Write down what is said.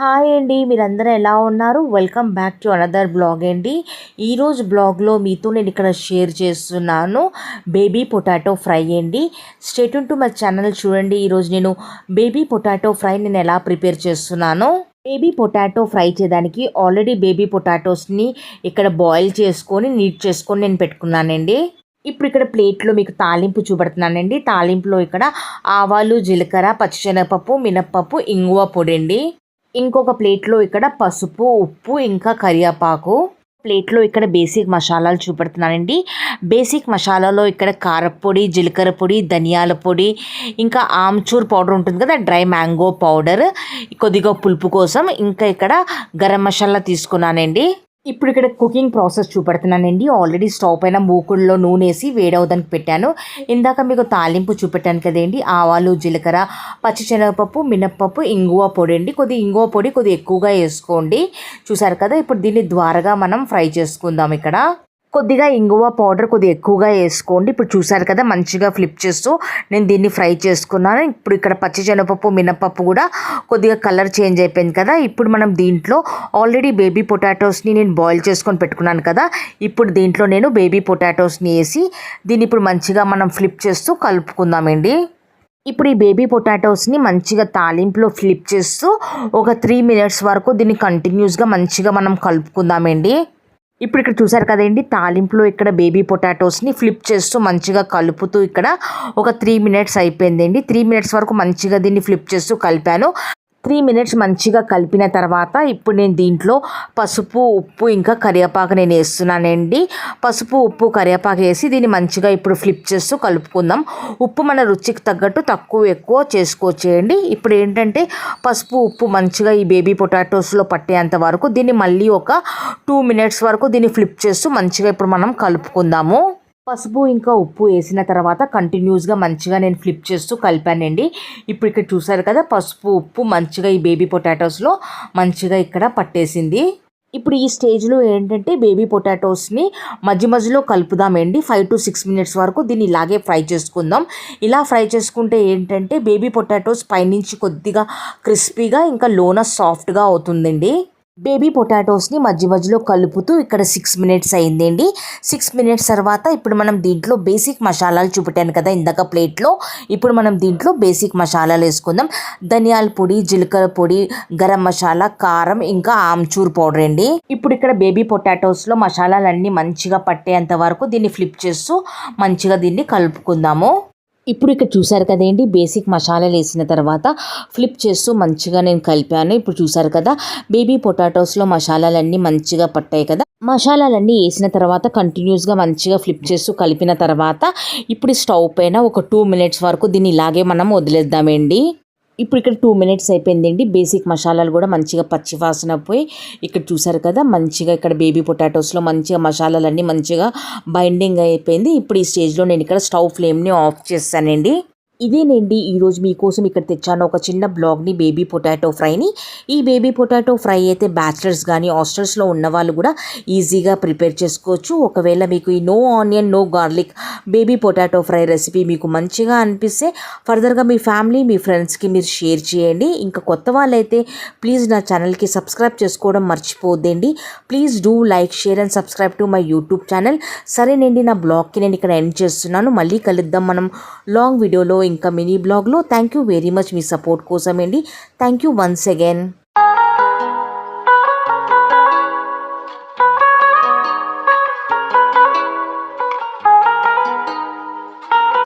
Hi అండి, మీరందరూ ఎలా ఉన్నారు? Welcome back to another blog అండి. ఈరోజు బ్లాగ్లో మీతో నేను ఇక్కడ షేర్ చేస్తున్నాను బేబీ పొటాటో ఫ్రై అండి. Stay tune to my channel చూడండి. ఈరోజు నేను బేబీ పొటాటో ఫ్రై నేను ఎలా ప్రిపేర్ చేస్తున్నాను. బేబీ పొటాటో ఫ్రై చేయడానికి ఆల్రెడీ బేబీ పొటాటోస్ని ఇక్కడ బాయిల్ చేసుకొని నీట్ చేసుకొని నేను పెట్టుకున్నానండి. ఇప్పుడు ఇక్కడ ప్లేట్లో మీకు తాలింపు చూపెడుతున్నానండి. తాలింపులో ఇక్కడ ఆవాలు, జీలకర్ర, పచ్చిశనగపప్పు, మినప్పప్పు, ఇంగువ పొడి అండి. ఇంకొక ప్లేట్లో ఇక్కడ పసుపు, ఉప్పు, ఇంకా కరివేపాకు. ప్లేట్లో ఇక్కడ బేసిక్ మసాలాలు చూపెడుతున్నానండి. బేసిక్ మసాలాలో ఇక్కడ కారపొడి, జీలకర్ర పొడి, ధనియాల పొడి, ఇంకా ఆమ్చూర్ పౌడర్ ఉంటుంది కదా, డ్రై మ్యాంగో పౌడర్, కొద్దిగా పులుపు కోసం, ఇంకా ఇక్కడ గరం మసాలా తీసుకున్నానండి. ఇప్పుడు ఇక్కడ కుకింగ్ ప్రాసెస్ చూపెడుతున్నానండి. ఆల్రెడీ స్టవ్ పైన మూకుడులో నూనె వేసి వేడవడానికి పెట్టాను. ఇందాక మీకు తాలింపు చూపెట్టాను కదండి. ఆవాలు, జీలకర్ర, పచ్చిశనగపప్పు, మినప్పప్పు, ఇంగువ పొడి అండి. ఇంగువ పొడి కొద్దిగా ఎక్కువగా వేసుకోండి. చూసారు కదా. ఇప్పుడు దీన్ని ద్వారగా మనం ఫ్రై చేసుకుందాం. ఇక్కడ కొద్దిగా ఇంగువ పౌడర్ కొద్దిగా ఎక్కువగా వేసుకోండి. ఇప్పుడు చూసారు కదా, మంచిగా ఫ్లిప్ చేస్తూ నేను దీన్ని ఫ్రై చేసుకున్నాను. ఇప్పుడు ఇక్కడ పచ్చిశనగపప్పు, మినప్పప్పు కూడా కొద్దిగా కలర్ చేంజ్ అయిపోయింది కదా. ఇప్పుడు మనం దీంట్లో ఆల్రెడీ బేబీ పొటాటోస్ని నేను బాయిల్ చేసుకొని పెట్టుకున్నాను కదా. ఇప్పుడు దీంట్లో నేను బేబీ పొటాటోస్ని వేసి దీన్ని ఇప్పుడు మంచిగా మనం ఫ్లిప్ చేస్తూ కలుపుకుందామండి. ఇప్పుడు ఈ బేబీ పొటాటోస్ని మంచిగా తాలింపులో ఫ్లిప్ చేస్తూ ఒక 3 minutes వరకు దీన్ని కంటిన్యూస్గా మంచిగా మనం కలుపుకుందామండి. ఇప్పుడు ఇక్కడ చూసారు కదండి, తాలింపులో ఇక్కడ బేబీ పొటాటోస్ని ఫ్లిప్ చేస్తూ మంచిగా కలుపుతూ ఇక్కడ ఒక 3 minutes అయిపోయిందండి. 3 minutes వరకు మంచిగా దీన్ని ఫ్లిప్ చేస్తూ కలిపాను. 3 minutes మంచిగా కలిపిన తర్వాత ఇప్పుడు నేను దీంట్లో పసుపు, ఉప్పు, ఇంకా కరివేపాకు నేను వేస్తున్నానండి. పసుపు, ఉప్పు, కరివేపాకు వేసి దీన్ని మంచిగా ఇప్పుడు ఫ్లిప్ చేస్తూ కలుపుకుందాం. ఉప్పు మన రుచికి తగ్గట్టు తక్కువ ఎక్కువ చేసుకోవచ్చేయండి. ఇప్పుడు ఏంటంటే పసుపు, ఉప్పు మంచిగా ఈ బేబీ పొటాటోస్లో పట్టేంత వరకు దీన్ని మళ్ళీ ఒక 2 minutes వరకు దీన్ని ఫ్లిప్ చేస్తూ మంచిగా ఇప్పుడు మనం కలుపుకుందాము. పసుపు ఇంకా ఉప్పు వేసిన తర్వాత కంటిన్యూస్గా మంచిగా నేను ఫ్లిప్ చేస్తూ కలిపానండి. ఇప్పుడు ఇక్కడ చూసారు కదా, పసుపు, ఉప్పు మంచిగా ఈ బేబీ పొటాటోస్లో మంచిగా ఇక్కడ పట్టేసింది. ఇప్పుడు ఈ స్టేజ్లో ఏంటంటే బేబీ పొటాటోస్ని మధ్యలో కలుపుదామండి. 5 to 6 minutes వరకు దీన్ని ఇలాగే ఫ్రై చేసుకుందాం. ఇలా ఫ్రై చేసుకుంటే ఏంటంటే బేబీ పొటాటోస్ పైనుంచి కొద్దిగా క్రిస్పీగా ఇంకా లోన సాఫ్ట్గా అవుతుందండి. బేబీ పొటాటోస్ని మధ్యలో కలుపుతూ ఇక్కడ 6 minutes అయిందండి. 6 minutes తర్వాత ఇప్పుడు మనం దీంట్లో బేసిక్ మసాలాలు చూపెట్టాను కదా ఇందాక ప్లేట్లో. ఇప్పుడు మనం దీంట్లో బేసిక్ మసాలాలు వేసుకుందాం. ధనియాల పొడి, జీలకర్ర పొడి, గరం మసాలా, కారం, ఇంకా ఆమ్చూర్ పౌడర్ అండి. ఇప్పుడు ఇక్కడ బేబీ పొటాటోస్లో మసాలాలన్నీ మంచిగా పట్టేంత వరకు దీన్ని ఫ్లిప్ చేస్తూ మంచిగా దీన్ని కలుపుకుందాము. ఇప్పుడు ఇక్కడ చూసారు కదండి, బేసిక్ మసాలాలు వేసిన తర్వాత ఫ్లిప్ చేస్తూ మంచిగా నేను కలిపాను. ఇప్పుడు చూసారు కదా, బేబీ పొటాటోస్లో మసాలాలన్నీ మంచిగా పట్టాయి కదా. మసాలాలన్నీ వేసిన తర్వాత కంటిన్యూస్గా మంచిగా ఫ్లిప్ చేస్తూ కలిపిన తర్వాత ఇప్పుడు స్టవ్ పైన ఒక 2 minutes వరకు దీన్ని ఇలాగే మనం వదిలేద్దామండి. ఇప్పుడు ఇక్కడ 2 minutes అయిపోయిందండి. బేసిక్ మసాలాలు కూడా మంచిగా పచ్చివాసన పోయి ఇక్కడ చూసారు కదా, మంచిగా ఇక్కడ బేబీ పొటాటోస్లో మంచిగా మసాలాలన్నీ మంచిగా బైండింగ్ అయిపోయింది. ఇప్పుడు ఈ స్టేజ్లో నేను ఇక్కడ స్టవ్ ఫ్లేమ్ని ఆఫ్ చేస్తానండి. ఇదేనండి ఈరోజు మీకోసం ఇక్కడ తెచ్చాను ఒక చిన్న బ్లాగ్ని, బేబీ పొటాటో ఫ్రైని. ఈ బేబీ పొటాటో ఫ్రై అయితే బ్యాచిలర్స్ కానీ హాస్టల్స్లో ఉన్న వాళ్ళు కూడా ఈజీగా ప్రిపేర్ చేసుకోవచ్చు. ఒకవేళ మీకు ఈ no onion, no garlic baby potato fry recipe మీకు మంచిగా అనిపిస్తే ఫర్దర్గా మీ ఫ్యామిలీ, మీ ఫ్రెండ్స్కి మీరు షేర్ చేయండి. ఇంకా కొత్త వాళ్ళైతే ప్లీజ్ నా ఛానల్కి సబ్స్క్రైబ్ చేసుకోవడం మర్చిపోద్దండి. Please do like, share and subscribe to my YouTube channel. సరేనండి, నా బ్లాగ్కి నేను ఇక్కడ ఎండ్ చేస్తున్నాను. మళ్ళీ కలుద్దాం మనం లాంగ్ వీడియోలో, ఇంకా మినీ బ్లాగ్లో. థ్యాంక్ యూ వెరీ మచ్ మీ సపోర్ట్ కోసం అండి. Thank you once again.